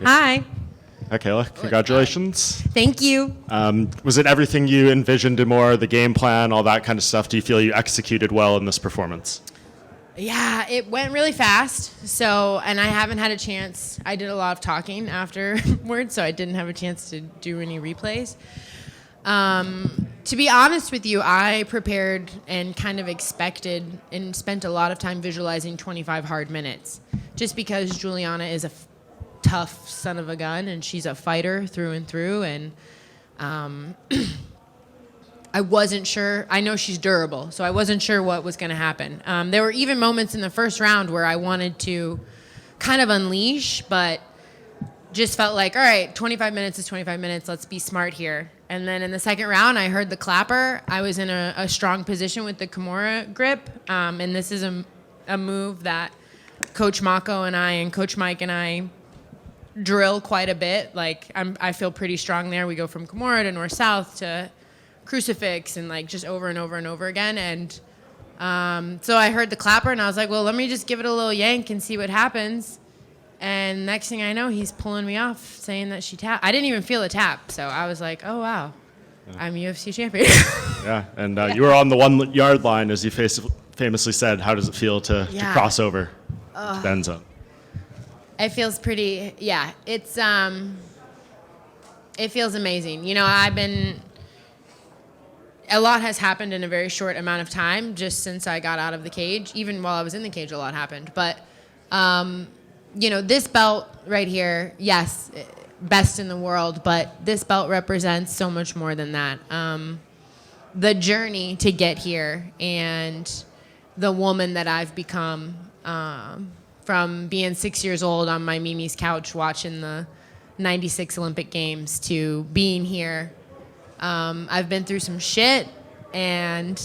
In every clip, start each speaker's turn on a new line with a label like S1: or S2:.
S1: Hi.
S2: Hi, Kayla. Congratulations.
S1: Thank you.
S2: Was it everything you envisioned and more, the game plan, all that kind of stuff? Do you feel you executed well in this performance?
S1: Yeah, it went really fast. And I haven't had a chance. I did a lot of talking afterwards, so I didn't have a chance to do any replays. To be honest with you, I prepared and kind of expected and spent a lot of time visualizing 25 hard minutes, just because Julianna is a tough son of a gun, and she's a fighter through and through, and I wasn't sure. I know she's durable, so I wasn't sure what was going to happen. There were even moments in the first round where I wanted to kind of unleash, but just felt like, all right, 25 minutes is 25 minutes. Let's be smart here. And then in the second round, I heard the clapper. I was in a strong position with the Kimura grip, and this is a move that Coach Mako and I and Coach Mike and I drill quite a bit. Like I feel pretty strong there. We go from Kimura to north-south to crucifix and like just over and over and over again. And so I heard the clapper and I was like, well, let me just give it a little yank and see what happens. And next thing I know, he's pulling me off saying that she tapped. I didn't even feel a tap. So I was like, oh, wow, I'm UFC champion.
S2: Yeah, and you were on the 1 yard line, as you famously said. How does it feel to cross over to the end zone?
S1: It feels pretty, it feels amazing. You know, a lot has happened in a very short amount of time just since I got out of the cage. Even while I was in the cage, a lot happened. But, you know, this belt right here, yes, best in the world, but this belt represents so much more than that. The journey to get here and the woman that I've become, from being 6 years old on my Mimi's couch watching the 96 Olympic Games to being here. I've been through some shit, and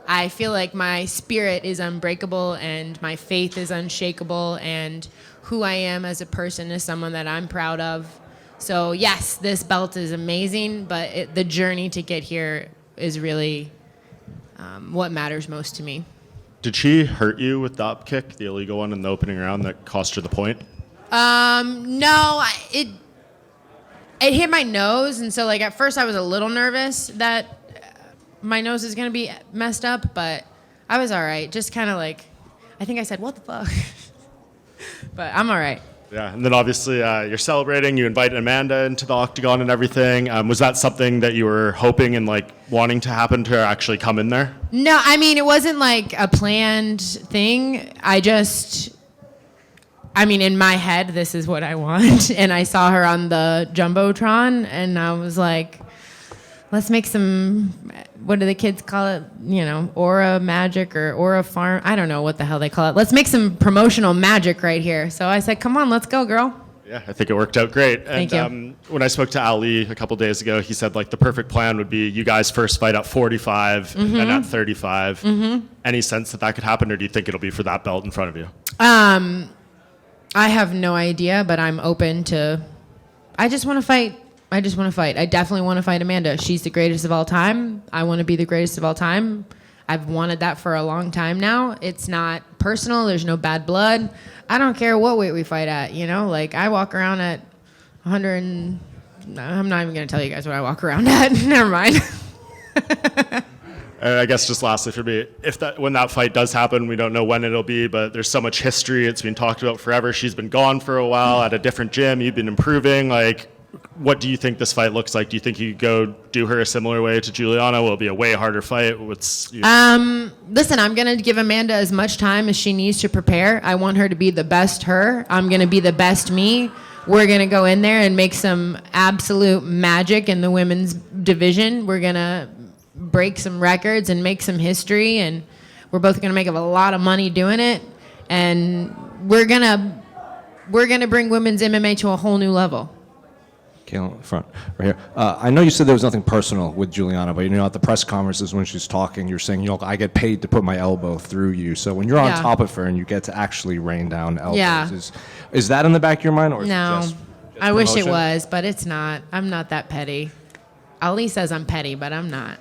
S1: I feel like my spirit is unbreakable and my faith is unshakable, and who I am as a person is someone that I'm proud of. So yes, this belt is amazing, but the journey to get here is really what matters most to me.
S2: Did she hurt you with the up kick, the illegal one in the opening round that cost her the point?
S1: No, it hit my nose, and so like at first I was a little nervous that my nose is gonna be messed up, but I was all right. Just kind of like, I think I said, "What the fuck?" But I'm all right.
S2: Yeah, and then obviously you're celebrating. You invited Amanda into the octagon and everything. Was that something that you were hoping and like wanting to happen to actually come in there?
S1: No, I mean it wasn't like a planned thing. I mean, in my head, this is what I want. And I saw her on the Jumbotron, and I was like, let's make some, what do the kids call it? You know, aura magic or aura farm. I don't know what the hell they call it. Let's make some promotional magic right here. So I said, come on, let's go, girl.
S2: Yeah, I think it worked out great. And
S1: Thank you.
S2: When I spoke to Ali a couple days ago, he said like the perfect plan would be you guys first fight at 45 and then at 35. Any sense that could happen, or do you think it'll be for that belt in front of you?
S1: I have no idea, but I'm open to. I just want to fight. I definitely want to fight Amanda. She's the greatest of all time. I want to be the greatest of all time. I've wanted that for a long time now. It's not personal. There's no bad blood. I don't care what weight we fight at, you know? Like, I walk around at 100 and... I'm not even going to tell you guys what I walk around at. Never mind.
S2: I guess just lastly for me, when that fight does happen, we don't know when it'll be, but there's so much history. It's been talked about forever. She's been gone for a while at a different gym. You've been improving. Like, what do you think this fight looks like? Do you think you could go do her a similar way to Julianna? Will it be a way harder fight? Listen,
S1: I'm going to give Amanda as much time as she needs to prepare. I want her to be the best her. I'm going to be the best me. We're going to go in there and make some absolute magic in the women's division. We're going to break some records and make some history, and we're both going to make a lot of money doing it, and we're going to bring women's MMA to a whole new level.
S3: Kayla, front, right here. I know you said there was nothing personal with Julianna, but you know at the press conferences when she's talking, you're saying, you know, I get paid to put my elbow through you. So when you're on top of her and you get to actually rain down elbows, is that in the back of your mind, or
S1: no?
S3: Is it just
S1: I wish it
S3: promotion?
S1: was, but it's not. I'm not that petty. Ali says I'm petty, but I'm not.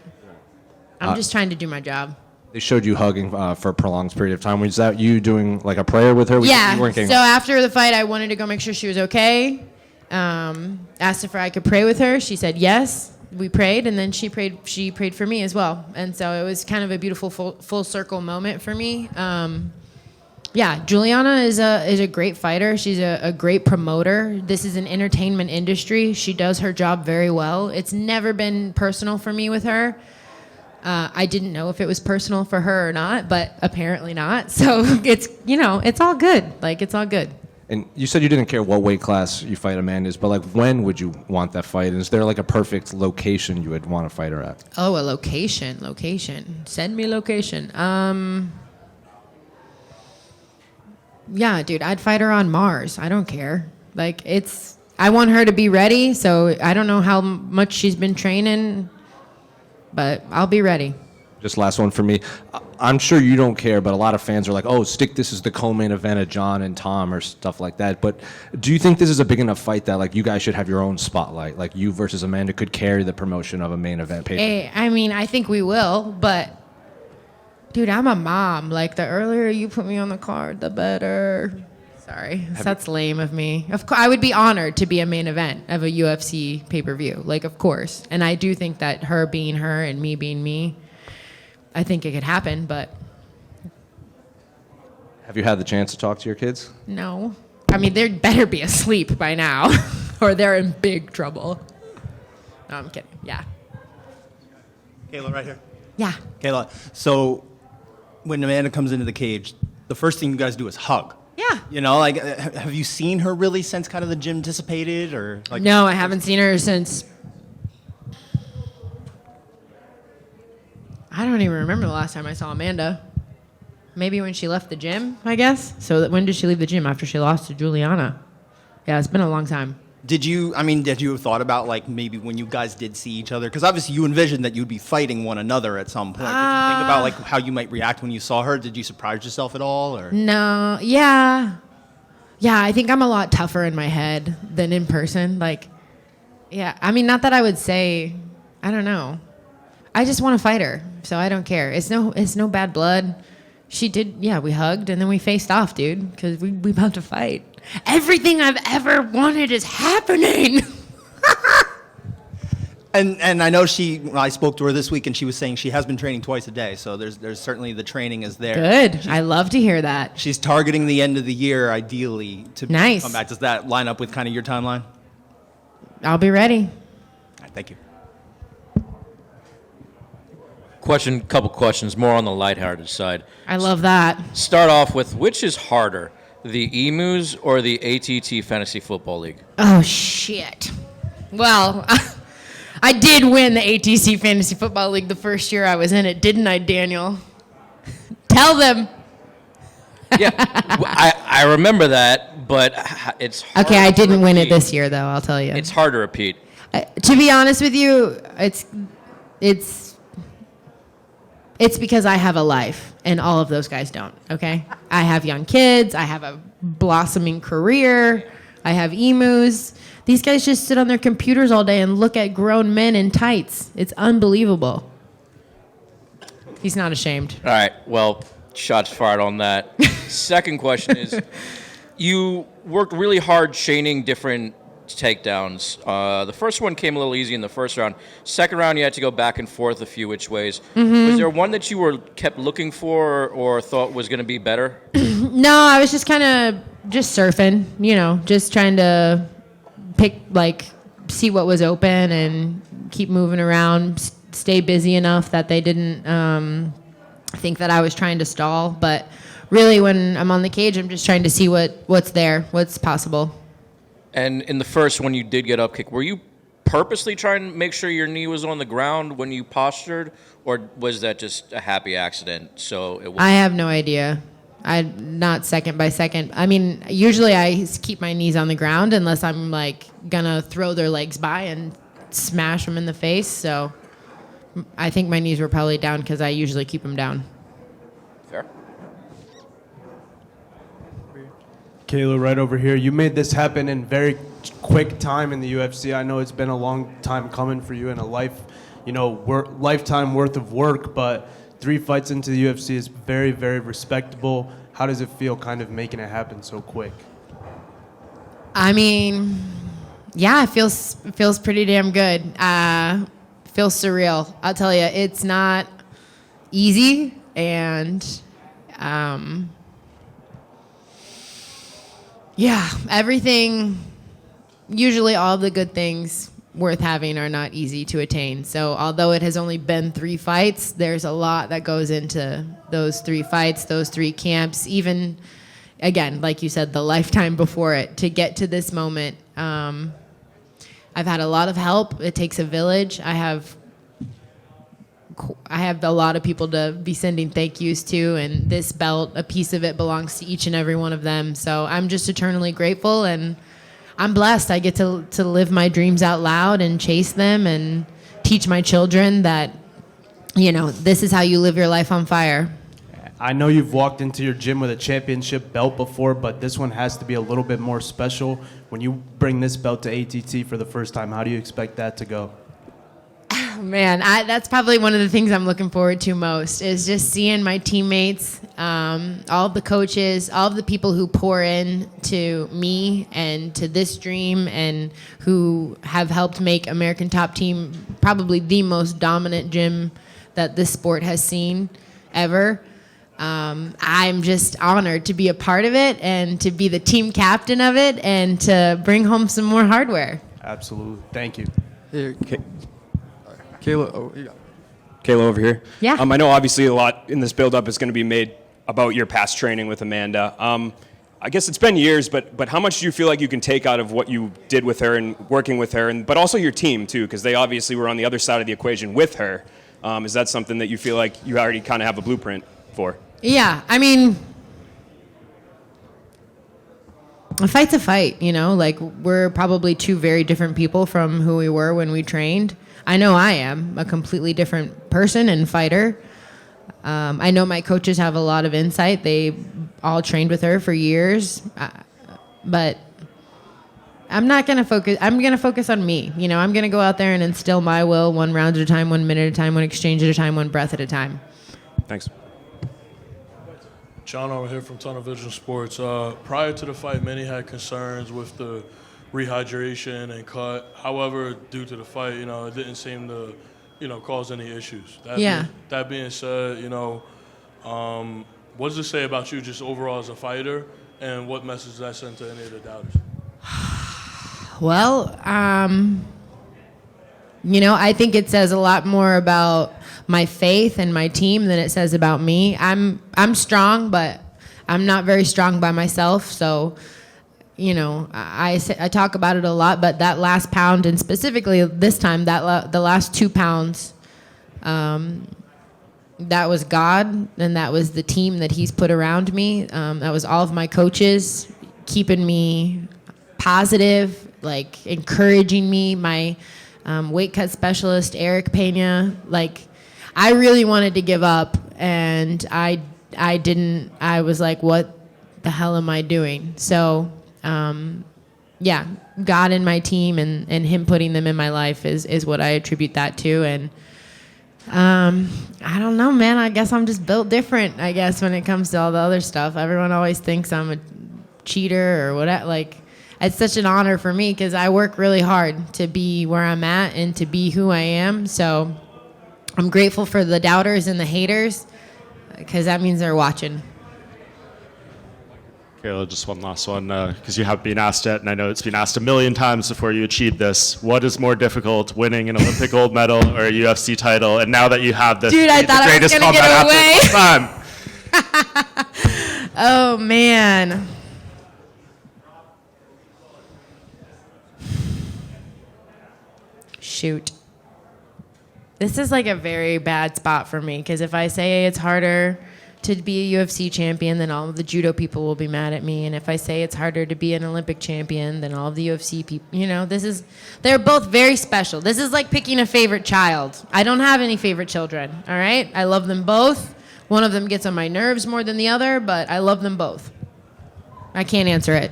S1: I'm just trying to do my job.
S3: They showed you hugging for a prolonged period of time. Was that you doing like a prayer with her?
S1: Yeah.
S3: You weren't getting
S1: So after the fight, I wanted to go make sure she was okay. Asked if I could pray with her. She said yes. We prayed, and then she prayed for me as well. And so it was kind of a beautiful full circle moment for me. Yeah, Julianna is a great fighter. She's a great promoter. This is an entertainment industry. She does her job very well. It's never been personal for me with her. I didn't know if it was personal for her or not, but apparently not. So it's all good. Like, it's all good.
S3: And you said you didn't care what weight class you fight Amanda's, but like when would you want that fight? Is there like a perfect location you would want to fight her at?
S1: Oh, a location. Send me location. Yeah, dude, I'd fight her on Mars. I don't care. Like, I want her to be ready, so I don't know how much she's been training, but I'll be ready.
S3: Just last one for me. I'm sure you don't care, but a lot of fans are like, oh, this is the co-main event of John and Tom or stuff like that. But do you think this is a big enough fight that like you guys should have your own spotlight? Like you versus Amanda could carry the promotion of a main event pay.
S1: I mean, I think we will, but dude, I'm a mom. Like, the earlier you put me on the card, the better. Sorry, that's lame of me. Of course, I would be honored to be a main event of a UFC pay-per-view. Like, of course. And I do think that her being her and me being me, I think it could happen, but
S3: Have you had the chance to talk to your kids?
S1: no. I mean, they better be asleep by now, or they're in big trouble. No, I'm kidding. Yeah.
S4: Kayla, right here.
S1: Yeah.
S4: Kayla, so when Amanda comes into the cage, the first thing you guys do is hug.
S1: Yeah.
S4: You know, like, have you seen her really since kind of the gym dissipated, or like?
S1: No, I haven't seen her since. I don't even remember the last time I saw Amanda. Maybe when she left the gym, I guess. So when did she leave the gym? After she lost to Julianna. Yeah, it's been a long time.
S4: Did you have thought about, like, maybe when you guys did see each other? Because obviously you envisioned that you'd be fighting one another at some point. Did you think about, like, how you might react when you saw her? Did you surprise yourself at all? Or?
S1: No, yeah. Yeah, I think I'm a lot tougher in my head than in person. Like, yeah, I mean, not that I would say, I don't know. I just want to fight her, so I don't care. It's no bad blood. She did, yeah, we hugged, and then we faced off, dude, because we about to fight. Everything I've ever wanted is happening.
S4: And I know I spoke to her this week, and she was saying she has been training twice a day, so there's certainly the training is there.
S1: Good. I love to hear that.
S4: She's targeting the end of the year, ideally, to
S1: Nice.
S4: come back. Does that line up with kind of your timeline?
S1: I'll be ready.
S4: All right, thank you.
S5: Couple questions, more on the lighthearted side.
S1: I love that.
S5: Start off with, which is harder, the Emus or the ATT Fantasy Football League?
S1: Oh, shit. Well, I did win the ATC Fantasy Football League the first year I was in it, didn't I, Daniel? Tell them.
S5: Yeah, I remember that, but it's hard
S1: Okay, I didn't
S5: to
S1: win it
S5: repeat.
S1: this year, though, I'll tell you.
S5: It's hard to repeat.
S1: To be honest with you, it's because I have a life, and all of those guys don't, okay? I have young kids. I have a blossoming career. I have emus. These guys just sit on their computers all day and look at grown men in tights. It's unbelievable. He's not ashamed.
S5: All right, well, shots fired on that. Second question is, you worked really hard chaining different takedowns. The first one came a little easy in the first round. Second round, you had to go back and forth a few which ways. Mm-hmm. Was there one that you kept looking for or thought was going to be better?
S1: No, I was just kind of surfing, just trying to see what was open and keep moving around, stay busy enough that they didn't think that I was trying to stall. But really, when I'm on the cage, I'm just trying to see what's there, what's possible.
S5: And in the first, when you did get up kick, were you purposely trying to make sure your knee was on the ground when you postured, or was that just a happy accident?
S1: I have no idea. Not second by second. I mean, usually I keep my knees on the ground unless I'm like gonna throw their legs by and smash them in the face. So I think my knees were probably down because I usually keep them down.
S5: Fair.
S6: Kayla, right over here. You made this happen in very quick time in the UFC. I know it's been a long time coming for you and a lifetime worth of work, but 3 fights into the UFC is very, very respectable. How does it feel kind of making it happen so quick?
S1: I mean, yeah, it feels pretty damn good. Feels surreal. I'll tell you, it's not easy, and yeah, everything. Usually, all the good things worth having are not easy to attain. So, although it has only been 3 fights, there's a lot that goes into those 3 fights, those 3 camps. Even, again, like you said, the lifetime before it to get to this moment. I've had a lot of help. It takes a village. I have a lot of people to be sending thank yous to, and this belt, a piece of it belongs to each and every one of them. So I'm just eternally grateful, and I'm blessed. I get to live my dreams out loud and chase them and teach my children that, this is how you live your life on fire.
S6: I know you've walked into your gym with a championship belt before, but this one has to be a little bit more special. When you bring this belt to ATT for the first time, how do you expect that to go?
S1: Man, that's probably one of the things I'm looking forward to most is just seeing my teammates, all of the coaches, all of the people who pour in to me and to this dream and who have helped make American Top Team probably the most dominant gym that this sport has seen ever. I'm just honored to be a part of it and to be the team captain of it and to bring home some more hardware.
S6: Absolutely. Thank you.
S7: Here, Kayla, Kayla over here.
S1: Yeah.
S7: I know obviously a lot in this build-up is going to be made about your past training with Amanda. I guess it's been years, but how much do you feel like you can take out of what you did with her and working with her, but also your team too, because they obviously were on the other side of the equation with her. Is that something that you feel like you already kind of have a blueprint for?
S1: Yeah, I mean, a fight's a fight, like we're probably 2 very different people from who we were when we trained. I know I am a completely different person and fighter. I know my coaches have a lot of insight. They all trained with her for years, but I'm not going to focus. I'm going to focus on me. I'm going to go out there and instill my will 1 round at a time, 1 minute at a time, 1 exchange at a time, 1 breath at a time.
S7: Thanks.
S8: John over here from Tunnel Vision Sports. Prior to the fight, many had concerns with the rehydration and cut. However, due to the fight, it didn't seem to, cause any issues. That being said, what does it say about you just overall as a fighter, and what message does that send to any of the doubters?
S1: Well, I think it says a lot more about my faith and my team than it says about me. I'm strong, but I'm not very strong by myself. So, I talk about it a lot, but that last pound, and specifically this time, the last 2 pounds, that was God, and that was the team that He's put around me. That was all of my coaches keeping me positive, like encouraging me. My weight cut specialist, Eric Peña, I really wanted to give up, and I didn't. I was like, what the hell am I doing? So, yeah, God and my team and Him putting them in my life is what I attribute that to. And I don't know, man. I guess I'm just built different, I guess, when it comes to all the other stuff. Everyone always thinks I'm a cheater or whatever. It's such an honor for me because I work really hard to be where I'm at and to be who I am. So I'm grateful for the doubters and the haters because that means they're watching.
S2: Kayla, just one last one, because you have been asked it, and I know it's been asked a million times before you achieved this. What is more difficult, winning an Olympic gold medal or a UFC title? And now that you have this,
S1: dude, I thought I was going to get away. Oh, man. Shoot. This is a very bad spot for me, because if I say it's harder to be a UFC champion, then all of the judo people will be mad at me. And if I say it's harder to be an Olympic champion, then all of the UFC people, they're both very special. This is like picking a favorite child. I don't have any favorite children, all right? I love them both. One of them gets on my nerves more than the other, but I love them both. I can't answer it.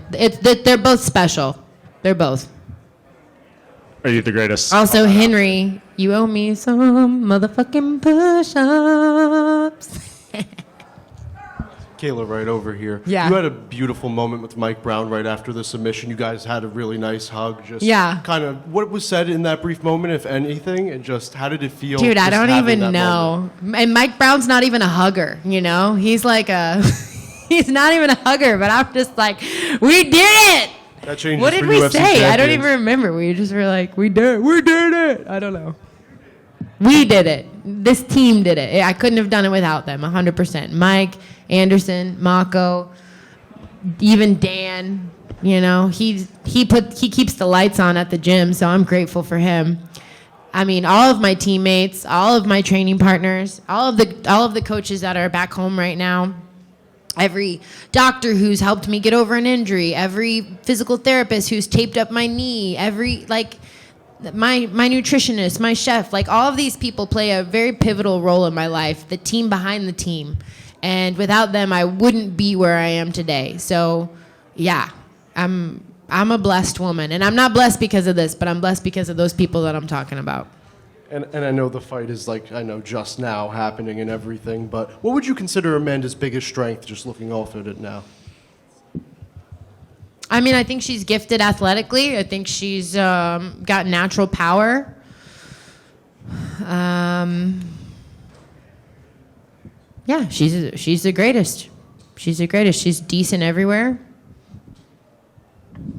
S1: They're both special. They're both.
S2: Are you the greatest?
S1: Also, Henry, you owe me some motherfucking push-ups.
S9: Kayla, right over here.
S1: Yeah.
S9: You had a beautiful moment with Mike Brown right after the submission. You guys had a really nice hug. Just
S1: Yeah.
S9: kind of what was said in that brief moment, if anything, and just how did it feel?
S1: Dude, I
S9: just
S1: don't
S9: having
S1: even
S9: that
S1: know.
S9: moment?
S1: And Mike Brown's not even a hugger, you know? He's like a, he's not even a hugger, but I'm just like, we did it!
S9: That changes
S1: What did
S9: for
S1: we
S9: UFC
S1: say? I don't
S9: champions.
S1: even remember. We just were like, we did it. I don't know. We did it. This team did it. I couldn't have done it without them, 100%. Mike, Anderson, Mako, even Dan, you know, he keeps the lights on at the gym, so I'm grateful for him. I mean, all of my teammates, all of my training partners, all of the coaches that are back home right now, every doctor who's helped me get over an injury, every physical therapist who's taped up my knee, my nutritionist, my chef, like all of these people play a very pivotal role in my life, the team behind the team. And without them, I wouldn't be where I am today. So, yeah, I'm a blessed woman. And I'm not blessed because of this, but I'm blessed because of those people that I'm talking about.
S9: And I know the fight is just now happening and everything, but what would you consider Amanda's biggest strength, just looking off at it now?
S1: I mean, I think she's gifted athletically. I think she's got natural power. Yeah, she's the greatest. She's the greatest. She's decent everywhere.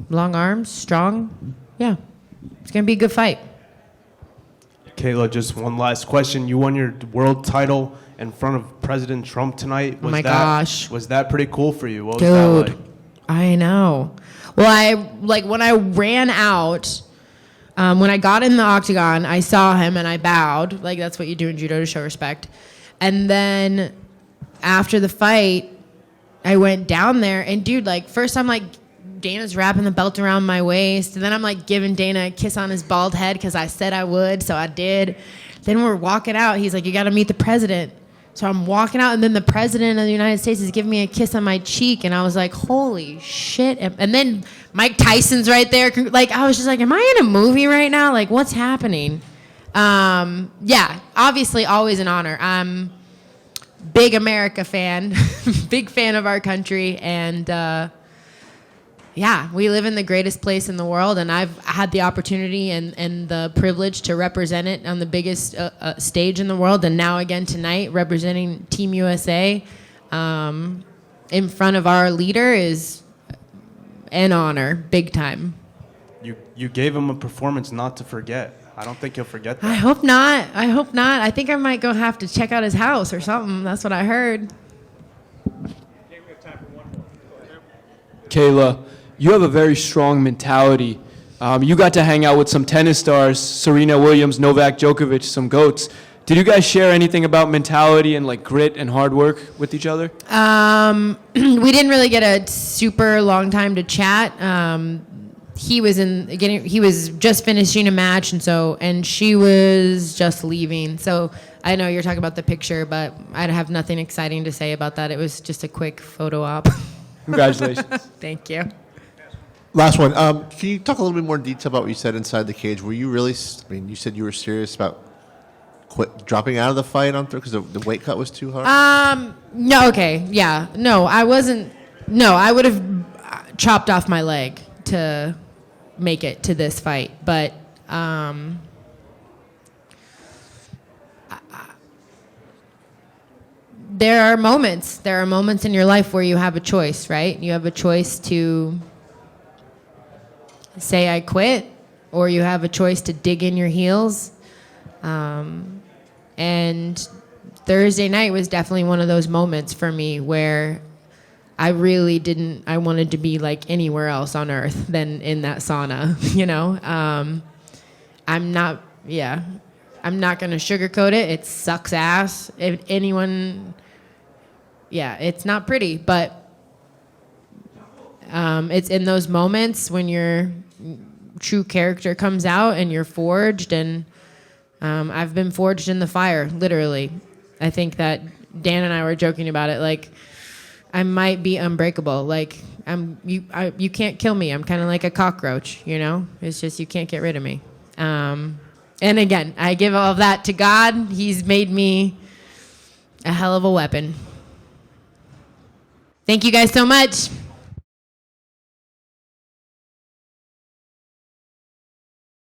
S1: Long arms, strong. Yeah, it's gonna be a good fight.
S6: Kayla, just one last question. You won your world title in front of President Trump tonight.
S1: Oh my gosh.
S6: Was that pretty cool for you? What was
S1: Dude,
S6: that like?
S1: I know. Well, when I ran out, when I got in the octagon, I saw him and I bowed. Like, that's what you do in judo to show respect. And then after the fight, I went down there and dude, first I'm like, Dana's wrapping the belt around my waist. And then I'm like giving Dana a kiss on his bald head because I said I would, so I did. Then we're walking out. He's like, you got to meet the president. So I'm walking out, and then the president of the United States is giving me a kiss on my cheek. And I was like, holy shit. And then Mike Tyson's right there. I was just like, am I in a movie right now? Like, what's happening? Yeah, obviously always an honor. I'm big America fan, big fan of our country. And, yeah, we live in the greatest place in the world, and I've had the opportunity and the privilege to represent it on the biggest stage in the world, and now again tonight representing Team USA in front of our leader is an honor, big time.
S6: You gave him a performance not to forget. I don't think he'll forget that.
S1: I hope not. I think I might go have to check out his house or something. That's what I heard.
S10: Kayla, you have a very strong mentality. You got to hang out with some tennis stars, Serena Williams, Novak Djokovic, some GOATs. Did you guys share anything about mentality and grit and hard work with each other?
S1: We didn't really get a super long time to chat. He was just finishing a match, and she was just leaving. So I know you're talking about the picture, but I have nothing exciting to say about that. It was just a quick photo op.
S10: Congratulations.
S1: Thank you.
S11: Last one. Can you talk a little bit more in detail about what you said inside the cage? Were you really? You said you were serious about dropping out of the fight because the weight cut was too hard.
S1: No. Okay. Yeah. No, I wasn't. No, I would have chopped off my leg to make it to this fight, but there are moments in your life where you have a choice, right? You have a choice to say I quit, or you have a choice to dig in your heels. And Thursday night was definitely one of those moments for me where I wanted to be anywhere else on earth than in that sauna, you know? I'm not going to sugarcoat it. It sucks ass. If anyone, it's not pretty, but it's in those moments when your true character comes out and you're forged, and I've been forged in the fire, literally. I think that Dan and I were joking about it, I might be unbreakable. You can't kill me. I'm kind of like a cockroach, you know? It's just you can't get rid of me. And again, I give all of that to God. He's made me a hell of a weapon. Thank you guys so much.